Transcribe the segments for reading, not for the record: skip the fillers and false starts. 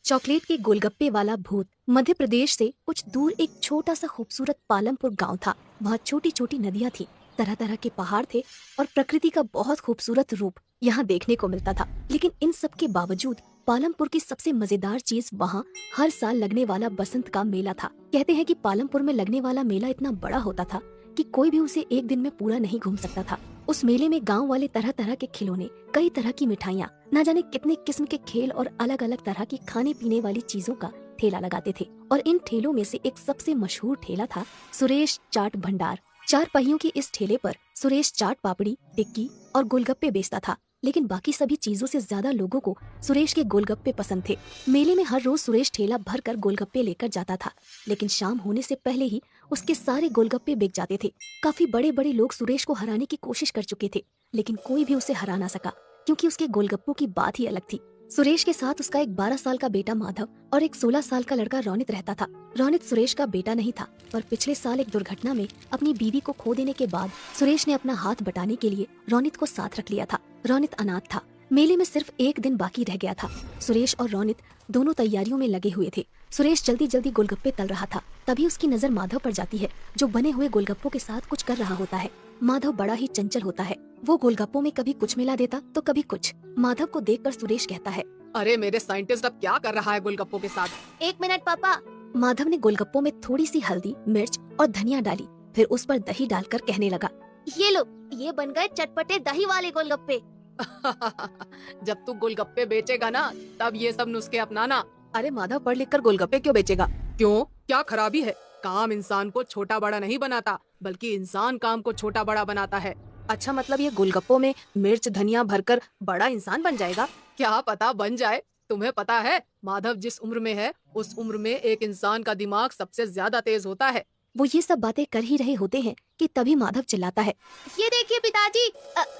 Chocolate के गोलगप्पे वाला भूत। मध्य प्रदेश से कुछ दूर एक छोटा सा खूबसूरत पालमपुर गांव था। वहाँ छोटी छोटी नदियाँ थी, तरह तरह के पहाड़ थे और प्रकृति का बहुत खूबसूरत रूप यहाँ देखने को मिलता था। लेकिन इन सब के बावजूद पालमपुर की सबसे मजेदार चीज वहाँ हर साल लगने वाला बसंत का मेला था। कहते हैं कि पालमपुर में लगने वाला मेला इतना बड़ा होता था कि कोई भी उसे एक दिन में पूरा नहीं घूम सकता था। उस मेले में गांव वाले तरह तरह के खिलौने, कई तरह की मिठाइयाँ, न जाने कितने किस्म के खेल और अलग अलग तरह की खाने पीने वाली चीजों का ठेला लगाते थे। और इन ठेलों में से एक सबसे मशहूर ठेला था सुरेश चाट भंडार। 4 पहियों की इस ठेले पर सुरेश चाट पापड़ी, टिक्की और गोलगप्पे बेचता था। लेकिन बाकी सभी चीजों से ज्यादा लोगों को सुरेश के गोलगप्पे पसंद थे। मेले में हर रोज सुरेश ठेला भर कर गोलगप्पे लेकर जाता था, लेकिन शाम होने से पहले ही उसके सारे गोलगप्पे बिक जाते थे। काफी बड़े बड़े लोग सुरेश को हराने की कोशिश कर चुके थे, लेकिन कोई भी उसे हरा ना सका, क्योंकि उसके गोलगप्पों की बात ही अलग थी। सुरेश के साथ उसका एक 12 साल का बेटा माधव और एक 16 साल का लड़का रोनित रहता था। रोनित सुरेश का बेटा नहीं था, पर पिछले साल एक दुर्घटना में अपनी बीवी को खो देने के बाद सुरेश ने अपना हाथ बटाने के लिए रोनित को साथ रख लिया था। रोनित अनाथ था। मेले में सिर्फ एक दिन बाकी रह गया था। सुरेश और रोनित दोनों तैयारियों में लगे हुए थे। सुरेश जल्दी जल्दी गोलगप्पे तल रहा था, तभी उसकी नजर माधव पर जाती है, जो बने हुए गोलगप्पों के साथ कुछ कर रहा होता है। माधव बड़ा ही चंचल होता है। वो गोलगप्पों में कभी कुछ मिला देता तो कभी कुछ। माधव को देखकर सुरेश कहता है, अरे मेरे साइंटिस्ट अब क्या कर रहा है गोलगप्पों के साथ? 1 मिनट पापा। माधव ने गोलगप्पों में थोड़ी सी हल्दी, मिर्च और धनिया डाली, फिर उस पर दही डालकर कहने लगा, ये लो, ये बन गए चटपटे दही वाले गोलगप्पे। जब तू गोलगप्पे बेचेगा ना, तब ये सब नुस्खे अपनाना। अरे माधव पढ़ लिख कर गोलगप्पे क्यों बेचेगा? क्यों, क्या खराबी है? काम इंसान को छोटा बड़ा नहीं बनाता, बल्कि इंसान काम को छोटा बड़ा बनाता है। अच्छा, मतलब ये गोलगप्पों में मिर्च धनिया भरकर बड़ा इंसान बन जाएगा? क्या पता बन जाए। तुम्हें पता है माधव जिस उम्र में है, उस उम्र में एक इंसान का दिमाग सबसे ज्यादा तेज होता है। वो ये सब बातें कर ही रहे होते हैं कि तभी माधव चिल्लाता है, ये देखिए पिताजी,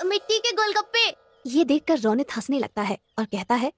मिट्टी के गोलगप्पे। ये देखकर रोनित हंसने लगता है और कहता है,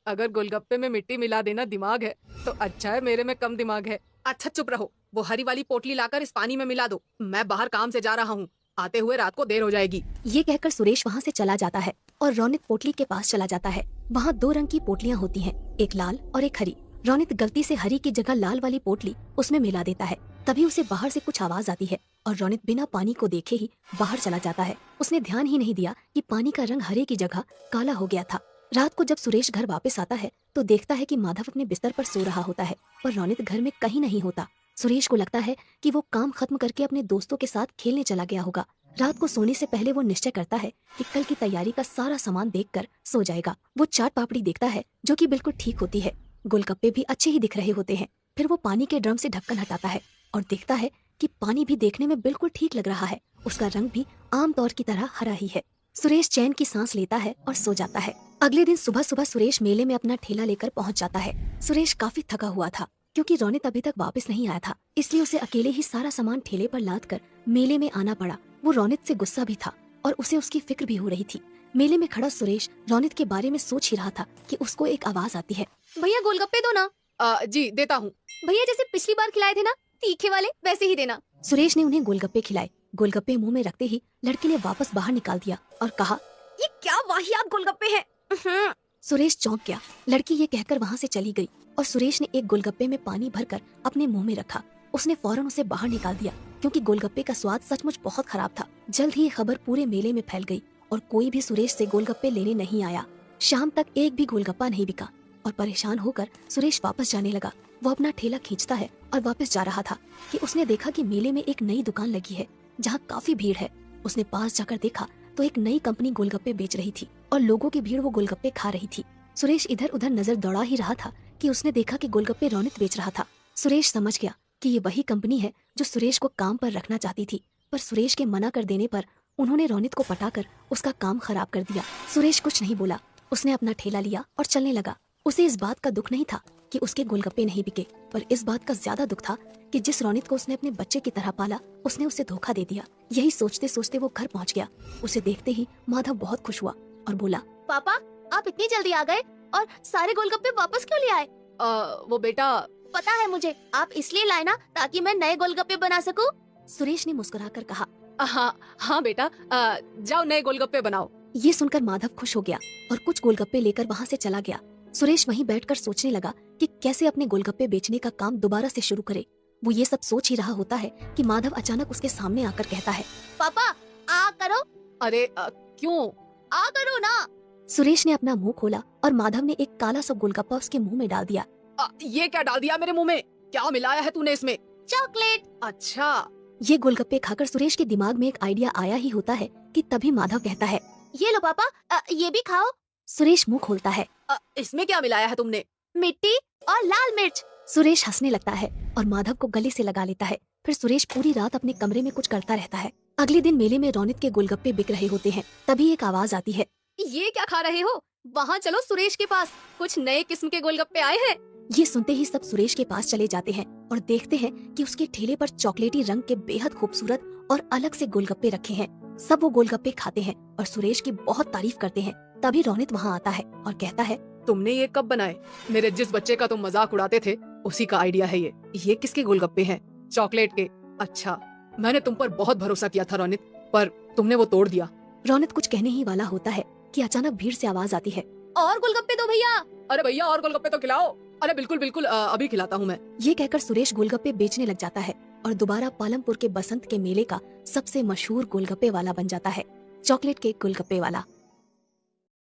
अगर गोलगप्पे में मिट्टी मिला देना दिमाग है, तो अच्छा है मेरे में कम दिमाग है। अच्छा चुप रहो, वो हरी वाली पोटली लाकर इस पानी में मिला दो। मैं बाहर काम से जा रहा हूँ, आते हुए रात को देर हो जाएगी। ये कहकर सुरेश वहाँ से चला जाता है और रोनित पोटली के पास चला जाता है। वहाँ 2 रंग की पोटलियाँ होती हैं, एक लाल और एक हरी। रोनित गलती से हरी की जगह लाल वाली पोटली उसमें मिला देता है। तभी उसे बाहर से कुछ आवाज आती है और रोनित बिना पानी को देखे ही बाहर चला जाता है। उसने ध्यान ही नहीं दिया कि पानी का रंग हरे की जगह काला हो गया था। रात को जब सुरेश घर वापस आता है तो देखता है कि माधव अपने बिस्तर पर सो रहा होता है, पर रोनित घर में कहीं नहीं होता। सुरेश को लगता है कि वो काम खत्म करके अपने दोस्तों के साथ खेलने चला गया होगा। रात को सोने से पहले वो निश्चय करता है कि कल की तैयारी का सारा सामान देखकर सो जाएगा। वो चाट पापड़ी देखता है, जो कि बिल्कुल ठीक होती है। गोलगप्पे भी अच्छे ही दिख रहे होते हैं। फिर वो पानी के ड्रम से ढक्कन हटाता है और देखता है कि पानी भी देखने में बिल्कुल ठीक लग रहा है। उसका रंग भी आम तौर की तरह हरा ही है। सुरेश चैन की सांस लेता है और सो जाता है। अगले दिन सुबह सुबह सुरेश मेले में अपना ठेला लेकर पहुंच जाता है। सुरेश काफी थका हुआ था, क्योंकि रोनित अभी तक वापस नहीं आया था, इसलिए उसे अकेले ही सारा सामान ठेले पर लाद कर मेले में आना पड़ा। वो रोनित से गुस्सा भी था और उसे उसकी फिक्र भी हो रही थी। मेले में खड़ा सुरेश रोनित के बारे में सोच ही रहा था कि उसको एक आवाज आती है, भैया गोलगप्पे दो ना। जी देता हूँ। भैया जैसे पिछली बार खिलाए थे ना, तीखे वाले, वैसे ही देना। सुरेश ने उन्हें गोलगप्पे खिलाए। गोलगप्पे मुंह में रखते ही लड़की ने वापस बाहर निकाल दिया और कहा, ये क्या वाहियात गोलगप्पे हैं। सुरेश चौंक गया। लड़की ये कहकर वहाँ से चली गई और सुरेश ने एक गोलगप्पे में पानी भरकर अपने मुंह में रखा। उसने फौरन उसे बाहर निकाल दिया, क्योंकि गोलगप्पे का स्वाद सचमुच बहुत खराब था। जल्द ही ये खबर पूरे मेले में फैल गई और कोई भी सुरेश से गोलगप्पे लेने नहीं आया। शाम तक एक भी गोलगप्पा नहीं बिका और परेशान होकर सुरेश वापस जाने लगा। वो अपना ठेला खींचता है और वापस जा रहा था कि उसने देखा कि मेले में एक नई दुकान लगी है, जहाँ काफी भीड़ है। उसने पास जाकर देखा तो एक नई कंपनी गोलगप्पे बेच रही थी और लोगों की भीड़ वो गोलगप्पे खा रही थी। सुरेश इधर उधर नजर दौड़ा ही रहा था कि उसने देखा कि गोलगप्पे रोनित बेच रहा था। सुरेश समझ गया कि ये वही कंपनी है जो सुरेश को काम पर रखना चाहती थी, पर सुरेश के मना कर देने पर उन्होंने रोनित को पटाकर उसका काम खराब कर दिया। सुरेश कुछ नहीं बोला। उसने अपना ठेला लिया और चलने लगा। उसे इस बात का दुख नहीं था कि उसके गोलगप्पे नहीं बिके, पर इस बात का ज्यादा दुख था कि जिस रोनित को उसने अपने बच्चे की तरह पाला, उसने उसे धोखा दे दिया। यही सोचते सोचते वो घर पहुंच गया। उसे देखते ही माधव बहुत खुश हुआ और बोला, पापा आप इतनी जल्दी आ गए और सारे गोलगप्पे वापस क्यों ले आए? वो बेटा, पता है मुझे, आप इसलिए लाए ना ताकि मैं नए गोलगप्पे बना सकूं। सुरेश ने मुस्कुराकर कहा, हाँ बेटा, जाओ नए गोलगप्पे बनाओ। ये सुनकर माधव खुश हो गया और कुछ गोलगप्पे लेकर वहाँ से चला गया। सुरेश वहीं बैठकर सोचने लगा कि कैसे अपने गोलगप्पे बेचने का काम दोबारा से शुरू करे। वो ये सब सोच ही रहा होता है कि माधव अचानक उसके सामने आकर कहता है, पापा आ करो, अरे क्यों? आ करो ना। सुरेश ने अपना मुंह खोला और माधव ने एक काला सा गोलगप्पा उसके मुंह में डाल दिया। ये क्या डाल दिया मेरे मुंह में? क्या मिलाया है तूने इसमें? चॉकलेट। अच्छा, ये गोलगप्पे खाकर सुरेश के दिमाग में एक आइडिया आया ही होता है कि तभी माधव कहता है, ये लो पापा, ये भी खाओ। सुरेश मुंह खोलता है। इसमें क्या मिलाया है तुमने? मिट्टी और लाल मिर्च। सुरेश हंसने लगता है और माधव को गले से लगा लेता है। फिर सुरेश पूरी रात अपने कमरे में कुछ करता रहता है। अगले दिन मेले में रौनित के गोलगप्पे बिक रहे होते हैं। तभी एक आवाज आती है, ये क्या खा रहे हो? वहाँ चलो सुरेश के पास, कुछ नए किस्म के गोलगप्पे आए हैं। ये सुनते ही सब सुरेश के पास चले जाते हैं और देखते हैं कि उसके ठेले पर चॉकलेटी रंग के बेहद खूबसूरत और अलग से गोलगप्पे रखे हैं। सब वो गोलगप्पे खाते हैं और सुरेश की बहुत तारीफ करते हैं। तभी रौनित वहाँ आता है और कहता है, तुमने ये कब बनाए? मेरे जिस बच्चे का तुम मजाक उड़ाते थे उसी का आइडिया है ये। ये किसके गोलगप्पे हैं? चॉकलेट के। अच्छा, मैंने तुम पर बहुत भरोसा किया था रौनित, पर तुमने वो तोड़ दिया। रौनित कुछ कहने ही वाला होता है कि अचानक भीड़ से आवाज आती है, और गोलगप्पे दो भैया। अरे भैया और गोलगप्पे तो खिलाओ। अरे बिल्कुल बिल्कुल, अभी खिलाता हूँ मैं। ये कहकर सुरेश गोलगप्पे बेचने लग जाता है और दोबारा पालमपुर के बसंत के मेले का सबसे मशहूर गोलगप्पे वाला बन जाता है, चॉकलेट के गोलगप्पे वाला।